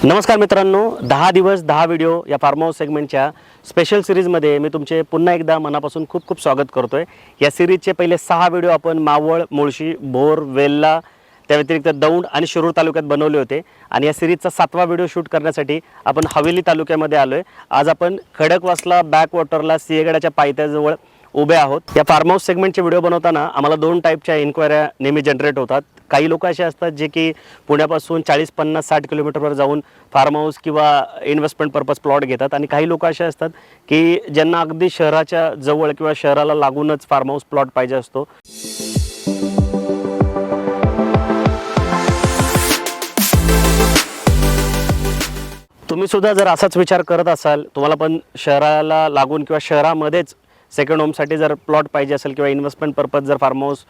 नमस्कार मित्रांनो, 10 दिवस 10 व्हिडिओ या फार्म हाऊस सेगमेंटच्या स्पेशल सिरीजमध्ये मी तुमचे पुन्हा एकदा मनापासून खूप खूप स्वागत करतोय। या सिरीजचे पहिले 6 व्हिडिओ आपण मावळ, मुळशी, भोर, वेल्ला, त्या व्यतिरिक्त दौंड आणि शिरूर तालुक्यात बनवले होते आणि या सिरीजचा 7वा व्हिडिओ शूट करण्यासाठी आपण हवेली तालुक्यामध्ये आलोय। आज आपण खडकवासला बॅकवॉटरला सिंहगडाच्या पायथ्याजवळ उभे आहोत। या फार्म हाऊस सेगमेंटचे व्हिडिओ बनवताना आम्हाला 2 टाईपच्या इन्क्वायऱ्या नेहमी जनरेट होतात। काही लोक असे असतात जे की पुण्यापासून 40, 50, 60 किलोमीटरवर जाऊन फार्म हाऊस किंवा इन्व्हेस्टमेंट पर्पज प्लॉट घेतात आणि काही लोक असे असतात की ज्यांना अगदी शहराच्या जवळ किंवा शहराला लागूनच फार्म हाऊस प्लॉट पाहिजे असतो। तुम्ही सुद्धा जर असाच विचार करत असाल, तुम्हाला पण शहराला लागून किंवा शहरामध्येच सेकंड होमसाठी जर प्लॉट पाहिजे असेल किंवा इन्व्हेस्टमेंट पर्पज जर फार्म हाऊस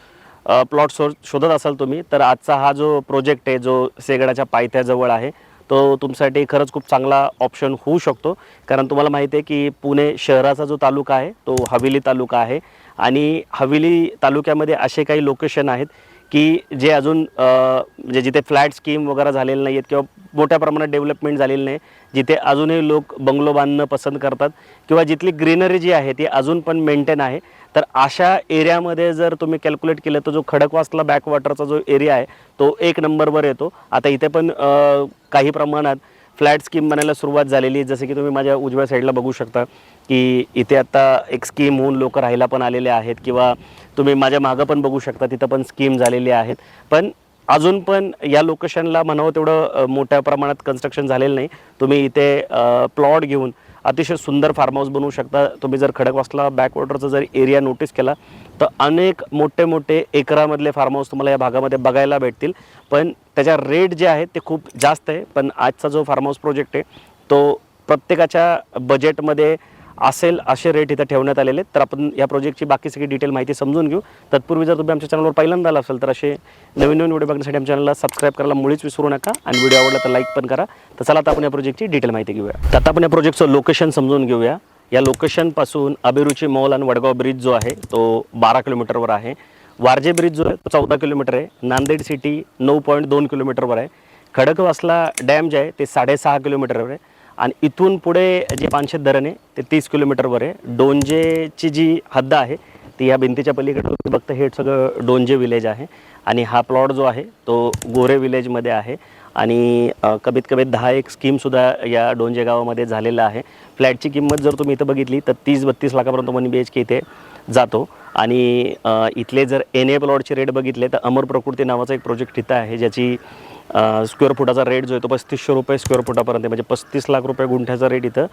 प्लॉट शोधत असाल तुम्ही, तर आजचा हा जो प्रोजेक्ट आहे जो सिंहगडाच्या पायथ्याजवळ आहे तो तुमच्यासाठी खरंच खूप चांगला ऑप्शन होऊ शकतो। कारण तुम्हाला माहिती आहे की पुणे शहराचा जो तालुका आहे तो हवेली तालुका आहे आणि हवेली तालुक्यामध्ये असे काही लोकेशन आहेत की जे अजून म्हणजे जिथे फ्लॅट स्कीम वगैरे झालेले नाही आहेत किंवा मोठ्या प्रमाणात डेव्हलपमेंट झालेली नाही, जिथे अजूनही लोक बंगलो बांधणं पसंत करतात किंवा जिथली ग्रीनरी जी आहे ती अजून पण मेंटेन आहे। तर अशा एरियामध्ये जर तुम्ही कॅल्क्युलेट केलं तर जो खडकवासला बॅकवॉटरचा जो एरिया आहे तो 1 नंबरवर येतो। आता इथे पण काही प्रमाणात फ्लॅट स्कीम बनायला सुरुवात झालेली आहे, जसे की तुम्ही माझ्या उजव्या साईडला बघू शकता की इथे आता एक स्कीम होऊन लोक राहायला पण आलेले आहेत किंवा तुम्ही माझ्या मागं पण बघू शकता तिथं पण स्कीम झालेली आहेत। पण अजून पण या लोकेशनला म्हणावं तेवढं मोठ्या प्रमाणात कन्स्ट्रक्शन झालेलं नाही। तुम्ही इथे प्लॉट घेऊन अतिशय सुंदर फार्म हाऊस बनवू शकता। तुम्ही जर खडकवासला बॅकवॉटरचा जर एरिया नोटीस केला तर अनेक मोठे मोठे एकरामधले फार्म हाऊस तुम्हाला या भागामध्ये बघायला भेटतील, पण त्याच्या रेट जे आहे ते खूप जास्त आहे। पण आजचा जो फार्म हाऊस प्रोजेक्ट आहे तो प्रत्येकाच्या बजेटमध्ये असेल असे रेट इथं ठेवण्यात आलेले आहेत। तर आपण या प्रोजेक्टची बाकी सगळी डिटेल माहिती समजून घेऊ। तत्पूर्वी जर तुम्ही आमच्या चॅनलवर पहिल्यांदा आला असाल तर असे नवीन नवीन व्हिडिओ बघण्यासाठी आमच्या चॅनलला सबस्क्राईब करायला मुळीच विसरू नका आणि व्हिडिओ आवडला तर लाईक पण करा। तर चला आता आपण या प्रोजेक्टची डिटेल माहिती घेऊया। तर आता आपण या प्रोजेक्टचं लोकेशन समजून घेऊया। या लोकेशनपासून अभिरुची मॉल आणि वडगाव ब्रिज जो आहे तो 12 किलोमीटरवर आहे। वारजे ब्रिज जो आहे तो 14 किलोमीटर आहे। नांदेड सिटी 9.2 किलोमीटरवर आहे। खडकवासला डॅम जे आहे ते 6.5 किलोमीटरवर आहे आणि इथून पुढे जे पानशेत धरण आहे ते 30 किलोमीटरवर आहे। डोंजेची जी हद्द आहे ती या भिंतीच्या पलीकडे बघता हे सगळं डोंजे विलेज आहे आणि हा प्लॉट जो आहे तो गोरे विलेजमध्ये आहे आणि कमीत कमी 10 स्कीमसुद्धा या डोंजे गावामध्ये झालेला आहे। फ्लॅटची किंमत जर तुम्ही इथं बघितली तर 30-32 लाखापर्यंत 1 BHK इथे जातो आणि इथले जर NA प्लॉटचे रेट बघितले तर अमर प्रकृती नावाचा एक प्रोजेक्ट इथं आहे ज्याची स्क्वेअर फुटाचा रेट जो आहे तो 3500 रुपये स्क्वेअर फुटापर्यंत, म्हणजे 35 लाख रुपये गुंठ्याचा रेट इथं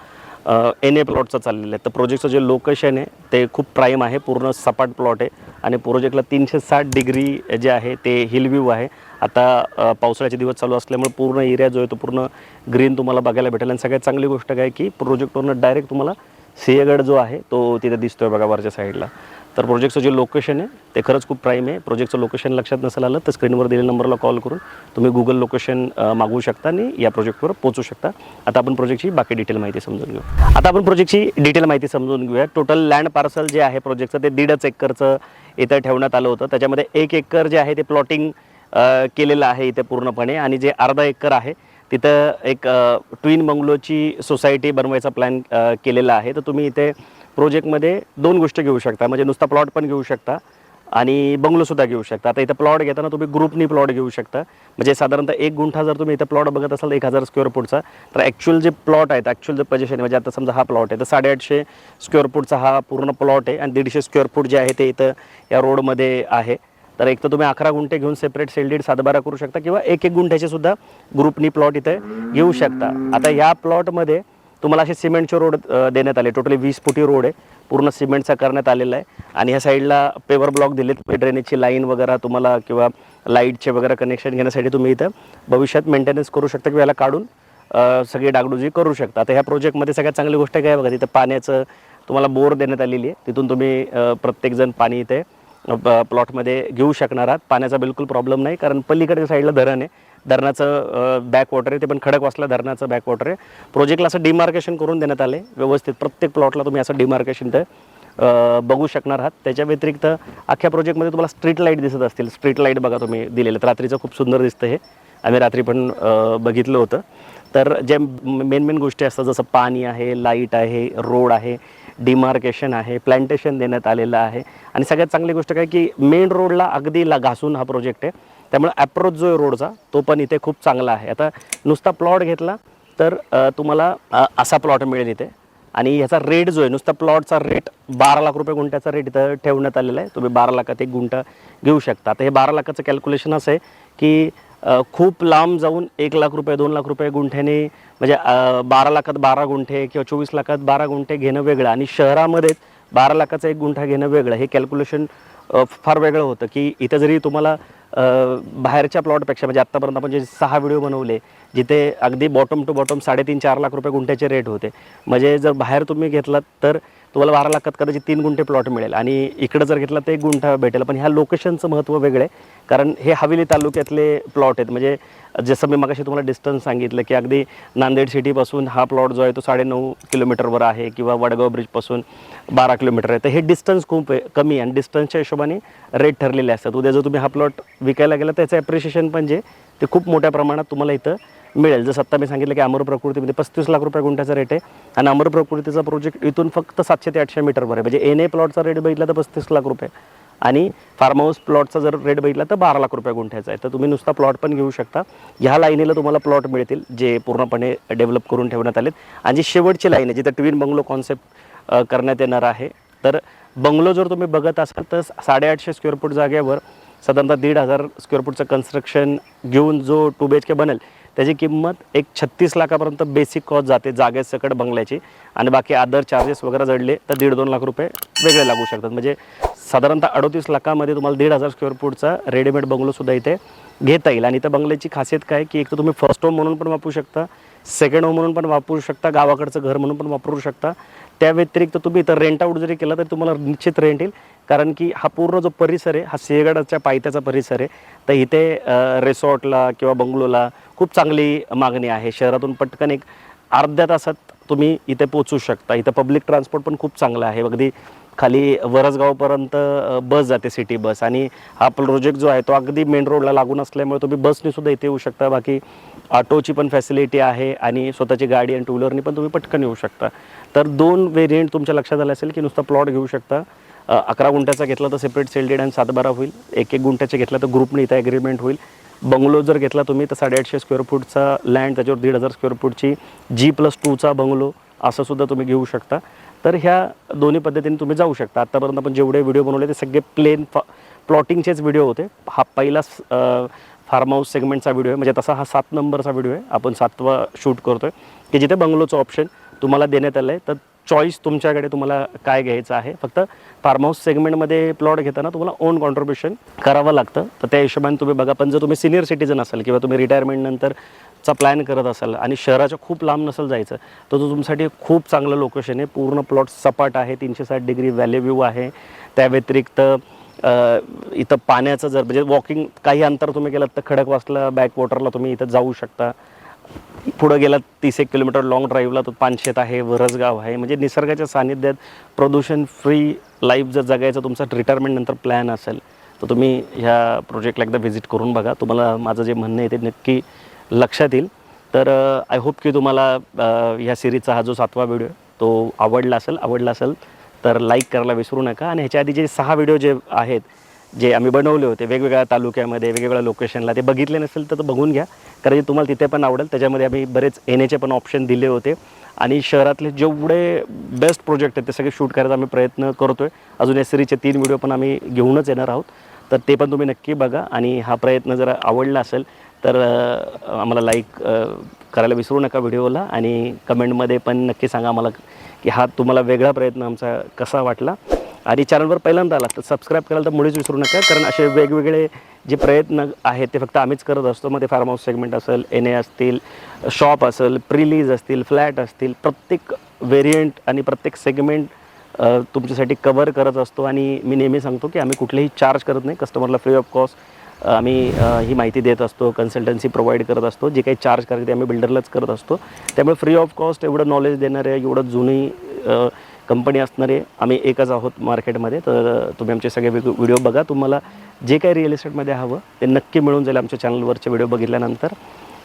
NA प्लॉटचा चाललेला आहे। तर प्रोजेक्टचं जे लोकेशन आहे ते खूप प्राईम आहे, पूर्ण सपाट प्लॉट आहे आणि प्रोजेक्टला 360 डिग्री जे आहे ते हिल व्ह्यू आहे। आता पावसाळ्याचे दिवस चालू असल्यामुळे पूर्ण एरिया जो आहे तो पूर्ण ग्रीन तुम्हाला बघायला भेटेल आणि सगळ्यात चांगली गोष्ट काय की प्रोजेक्टवरून डायरेक्ट तुम्हाला सिंहगड जो आहे तो तिथे दिसतोय बघा वरच्या साईडला। तर प्रोजेक्टचं जे लोकेशन आहे ते खरंच खूप प्राईम आहे। प्रोजेक्टचं लोकेशन लक्षात नसेल आलं तर स्क्रीनवर दिलेल्या नंबरला कॉल करून तुम्ही गुगल लोकेशन मागवू शकता आणि या प्रोजेक्टवर पोहोचू शकता। आता आपण प्रोजेक्टची बाकी डिटेल माहिती समजून घेऊ। आता आपण प्रोजेक्टची डिटेल माहिती समजून घेऊया। टोटल लँड पार्सल जे आहे प्रोजेक्टचं ते 1.5 एकरचं इथं ठेवण्यात आलं होतं। त्याच्यामध्ये 1 एकर जे आहे ते प्लॉटिंग केलेलं आहे इथे पूर्णपणे आणि जे अर्धा एकर आहे तिथं एक ट्विन बंगलोची सोसायटी बनवायचा प्लॅन केलेला आहे। तर तुम्ही इथे प्रोजेक्टमध्ये 2 गोष्टी घेऊ शकता, म्हणजे नुसता प्लॉट पण घेऊ शकता आणि बंगलोसुद्धा घेऊ शकता। आता इथं प्लॉट घेताना तुम्ही ग्रुपनी प्लॉट घेऊ शकता, म्हणजे साधारणतः 1 गुंठा जर तुम्ही इथं प्लॉट बघत असाल 1000 स्क्वेअर फूटचा, तर ॲक्च्युअल जे प्लॉट आहेत ॲक्च्युअल जे पोझिशन आहे, म्हणजे आता समजा हा प्लॉट आहे तर 850 स्क्वेअर फूटचा हा पूर्ण प्लॉट आहे आणि 150 स्क्वेअर फूट जे आहे ते इथं या रोडमध्ये आहे। तर एक तर तुम्ही 11 गुंठे घेऊन सेपरेट सेलडीड 7-12 करू शकता किंवा 1-1 गुंठ्याचे सुद्धा ग्रुपनी प्लॉट इथे घेऊ शकता। आता या प्लॉटमध्ये तुम्हाला असे सिमेंटचे रोड देण्यात आले, टोटली 20 फुटी रोड आहे, पूर्ण सिमेंटचा करण्यात आलेला आहे आणि ह्या साईडला पेवर ब्लॉक दिलेत, ड्रेनेजची लाईन वगैरे तुम्हाला किंवा लाईटचे वगैरे कनेक्शन घेण्यासाठी तुम्ही इथं भविष्यात मेंटेनन्स करू शकता किंवा याला काढून सगळी डागडुजी करू शकता। आता ह्या प्रोजेक्टमध्ये सगळ्यात चांगली गोष्ट काय बघा, तिथं पाण्याचं तुम्हाला बोर देण्यात आलेली आहे, तिथून तुम्ही प्रत्येकजण पाणी इथे प्लॉटमध्ये घेऊ शकणार आहात। पाण्याचा बिलकुल प्रॉब्लेम नाही, कारण पलीकडच्या साईडला धरण आहे, धरणाचं बॅकवॉटर आहे ते पण खडकवासला धरणाचं बॅकवॉटर आहे। प्रोजेक्टला असं डिमार्केशन करून देण्यात आले व्यवस्थित, प्रत्येक प्लॉटला तुम्ही असं डिमार्केशन तर बघू शकणार आहात। त्याच्या व्यतिरिक्त अख्ख्या प्रोजेक्टमध्ये तुम्हाला स्ट्रीट लाईट दिसत असतील, स्ट्रीट लाईट बघा तुम्ही दिलेले, रात्रीचं खूप सुंदर दिसतं हे, आम्ही रात्री पण बघितलं होतं। तर जे मेन गोष्टी असतात जसं पाणी आहे, लाईट आहे, रोड आहे, डिमार्केशन आहे, प्लांटेशन देण्यात आलेलं आहे आणि सगळ्यात चांगली गोष्ट काय की मेन रोडला अगदी घासून हा प्रोजेक्ट आहे. त्यामुळे अप्रोच जो आहे रोडचा तो पण इथे खूप चांगला आहे. आता नुसता प्लॉट घेतला तर तुम्हाला असा प्लॉट मिळेल इथे आणि ह्याचा रेट जो आहे नुसता प्लॉटचा रेट 12 लाख रुपये गुंठ्याचा रेट इथं ठेवण्यात आलेला आहे. तुम्ही 12 लाखात एक गुंठा घेऊ शकता. आता हे 12 लाखाचं कॅल्क्युलेशन असं आहे की खूप लांब जाऊन 1 लाख रुपये 2 लाख रुपये गुंठ्याने म्हणजे 12 लाखात 12 गुंठे किंवा 24 लाखात 12 गुंठे घेणं वेगळं आणि शहरामध्येच 12 लाखाचा एक गुंठा घेणं वेगळं. हे कॅल्क्युलेशन फार वेगळं होतं की इथं जरी तुम्हाला बाहेरच्या प्लॉटपेक्षा म्हणजे आत्तापर्यंत आपण जे 6 व्हिडिओ बनवले जिथे अगदी बॉटम टू बॉटम 3.5-4 लाख रुपये गुंठ्याचे रेट होते. म्हणजे जर बाहेर तुम्ही घेतलात तर तुम्हाला 12 लाखात कदाचित 3 गुंठे प्लॉट मिळेल आणि इकडं जर घेतला तर 1 गुंठा भेटेल. पण ह्या लोकेशनचं महत्त्व वेगळं आहे कारण हे हवेली तालुक्यातले प्लॉट आहेत. म्हणजे जसं मी मगाशी तुम्हाला डिस्टन्स सांगितलं की अगदी नांदेड सिटीपासून हा प्लॉट जो आहे तो 9.5 किलोमीटरवर आहे किंवा वडगाव ब्रिजपासून 12 किलोमीटर आहे. तर हे डिस्टन्स खूप कमी आहे आणि डिस्टन्सच्या हिशोबाने रेट ठरलेले असतात. उद्या जर तुम्ही हा प्लॉट विकायला गेला त्याचं ॲप्रिशिएशन पण जे ते खूप मोठ्या प्रमाणात तुम्हाला इथं मिळेल. जसं आत्ता मी सांगितलं की अमर प्रकृतीमध्ये 35 लाख रुपये गुंठ्याचा रेट आहे आणि अमर प्रकृतीचा प्रोजेक्ट इथून फक्त 700 ते 800 मीटरवर आहे. म्हणजे एन ए प्लॉटचा रेट बघितला तर 35 लाख रुपये आणि फार्म हाऊस प्लॉटचा जर रेट बघितला तर 12 लाख रुपये गुंठ्याचा आहे. तर तुम्ही नुसता प्लॉट पण घेऊ शकता. ह्या लाईनीला तुम्हाला प्लॉट मिळतील जे पूर्णपणे डेव्हलप करून ठेवण्यात आलेत आणि जी शेवटची लाईन आहे जिथे ट्विन बंगलो कॉन्सेप्ट करण्यात येणार आहे. तर बंगलो जर तुम्ही बघत असाल तर 850 स्क्वेअर फूट जागेवर साधारणतः 1,500 स्क्वेअर फूटचं कन्स्ट्रक्शन घेऊन जो 2 BHK बनेल त्याची किंमत एक 36 लाखापर्यंत बेसिक कॉस्ट जाते जागेसकट बंगल्याची आणि बाकी अदर चार्जेस वगैरे जडले तर 1.5-2 लाख रुपये वेगळे लागू शकतात. म्हणजे साधारणतः 38 लाखामध्ये तुम्हाला 1,500 स्क्वेअर फूटचा रेडीमेड बंगलोसुद्धा इथे घेता येईल. आणि इथं बंगल्याची खासियत काय की एक तर तुम्ही फर्स्ट होम म्हणून पण वापरू शकता, सेकंड होम म्हणून पण वापरू शकता, गावाकडचं घर म्हणून पण वापरू शकता. त्या व्यतिरिक्त तुम्ही इथं रेंट आउट जरी केला तर तुम्हाला निश्चित रेंट येईल कारण की हा पूर्ण जो परिसर आहे हा सिंहगडाच्या पायथ्याचा परिसर आहे. तर इथे रिसॉर्टला किंवा बंगलोला खूप चांगली मागणी आहे. शहरातून पटकन एक अर्ध्या तासात तुम्ही इथे पोचू शकता. इथं पब्लिक ट्रान्सपोर्ट पण खूप चांगलं आहे. अगदी खाली वरसगावपर्यंत बस जाते, सिटी बस. आणि हा प्रोजेक्ट जो आहे तो अगदी मेन रोडला लागून असल्यामुळे तुम्ही बसने सुद्धा इथे येऊ शकता. बाकी ऑटोची पण फॅसिलिटी आहे आणि स्वतःची गाडी आणि टू व्हीलरनी पण तुम्ही पटकन येऊ शकता. तर 2 व्हेरियंट तुमच्या लक्षात आलं असेल की नुसता प्लॉट घेऊ शकता. 11 गुंठ्याचा घेतला तर सेपरेट सेल डीड आणि 7/12 होईल. 1-1 गुंठ्याचे घेतला तर ग्रुपने इथं ॲग्रीमेंट होईल. बंगलो जर घेतला तुम्ही तर 850 स्क्वेअर फूटचा लँड त्याच्यावर 1,500 स्क्वेअर फूटची G+2चा बंगलो असं सुद्धा तुम्ही घेऊ शकता. तर ह्या दोन्ही पद्धतीने तुम्ही जाऊ शकता. आत्तापर्यंत आपण जेवढे व्हिडिओ बनवले ते सगळे प्लेन प्लॉटिंगचेच व्हिडिओ होते. हा पहिला फार्म हाऊस सेगमेंटचा व्हिडिओ आहे. म्हणजे तसा हा 7 नंबरचा व्हिडिओ आहे. आपण 7वा शूट करतो आहे की जिथे बंगलोचं ऑप्शन तुम्हाला देण्यात आलं आहे. तर चॉईस तुमच्याकडे तुम्हाला काय घ्यायचं आहे. फक्त फार्म हाऊस सेगमेंटमध्ये प्लॉट घेताना तुम्हाला ओन कॉन्ट्रीब्युशन करावं लागतं. तर त्या हिशोबाने तुम्ही बघा. पण जर तुम्ही सिनियर सिटीजन असाल किंवा तुम्ही रिटायरमेंटनंतरचा प्लॅन करत असाल आणि शहराच्या खूप लांब नसेल जायचं तर तो तुमच्यासाठी खूप चांगलं लोकेशन आहे. पूर्ण प्लॉट सपाट आहे, 360 डिग्री व्हॅली व्ह्यू आहे. त्या व्यतिरिक्त इथं पाण्याचं जर म्हणजे वॉकिंग काही अंतर तुम्ही केलं तर खडकवासला बॅकवॉटरला तुम्ही इथं जाऊ शकता. पुढं गेलात 30-1 किलोमीटर लॉंग ड्राईव्हला तो पानशेत आहे, वरसगाव आहे. म्हणजे निसर्गाच्या सानिध्यात प्रदूषण फ्री लाईफ जर जगायचा तुमचा रिटायरमेंट नंतर प्लॅन असेल तर तुम्ही ह्या प्रोजेक्टला एकदा व्हिजिट करून बघा. तुम्हाला माझं जे म्हणणं आहे ते नक्की लक्षात येईल. तर आय होप की तुम्हाला ह्या सिरीजचा हा जो 7वा व्हिडिओ तो आवडला असेल तर लाईक करायला विसरू नका. आणि ह्याच्या आधी जे 6 व्हिडिओ जे आहेत जे आम्ही बनवले होते वेगवेगळ्या तालुक्यामध्ये वेगवेगळ्या लोकेशनला ते बघितले नसेल तर बघून घ्या कारण तुम्हाला तिथे पण आवडेल. त्याच्यामध्ये आम्ही बरेच येण्याचे पण ऑप्शन दिले होते आणि शहरातले जेवढे बेस्ट प्रोजेक्ट आहेत ते सगळे शूट करायचा आम्ही प्रयत्न करतो आहे. अजून या सिरीजचे 3 व्हिडिओ पण आम्ही घेऊनच येणार आहोत. तर ते पण तुम्ही नक्की बघा आणि हा प्रयत्न जर आवडला असेल तर आम्हाला लाईक करायला विसरू नका व्हिडिओला आणि कमेंटमध्ये पण नक्की सांगा आम्हाला की हा तुम्हाला वेगळा प्रयत्न आमचा कसा वाटला. आणि चॅनलवर पहिल्यांदा आला तर सबस्क्राईब करायला तर मुळीच विसरू नका कारण असे वेगवेगळे जे प्रयत्न आहेत ते फक्त आम्हीच करत असतो. मग ते फार्म हाऊस सेगमेंट असेल, NA असतील, शॉप असेल, प्रिलीज असतील, फ्लॅट असतील, प्रत्येक व्हेरियंट आणि प्रत्येक सेगमेंट तुमच्यासाठी कवर करत असतो. आणि मी नेहमी सांगतो की आम्ही कुठलेही चार्ज करत नाही. कस्टमरला फ्री ऑफ कॉस्ट आम्ही ही माहिती देत असतो, कन्सल्टन्सी प्रोव्हाइड करत असतो. जे काही चार्ज करायचे ते आम्ही बिल्डरलाच करत असतो. त्यामुळे फ्री ऑफ कॉस्ट एवढं नॉलेज देणारे एवढं जुनी कंपनी असणार आहे. आम्ही एकच आहोत मार्केटमध्ये. तर तुम्ही आमचे सगळे व्हिडिओ बघा. तुम्हाला जे काही रिअल इस्टेटमध्ये हवं ते नक्की मिळून जाईल आमच्या चॅनलवरचे व्हिडिओ बघितल्यानंतर,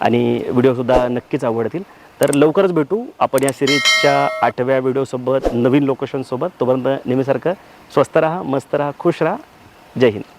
आणि व्हिडिओसुद्धा नक्कीच आवडतील. तर लवकरच भेटू आपण या सिरीजच्या 8व्या व्हिडिओसोबत, नवीन लोकेशनसोबत. तोपर्यंत नेहमीसारखं स्वस्त राहा, मस्त राहा, खुश राहा. जय हिंद.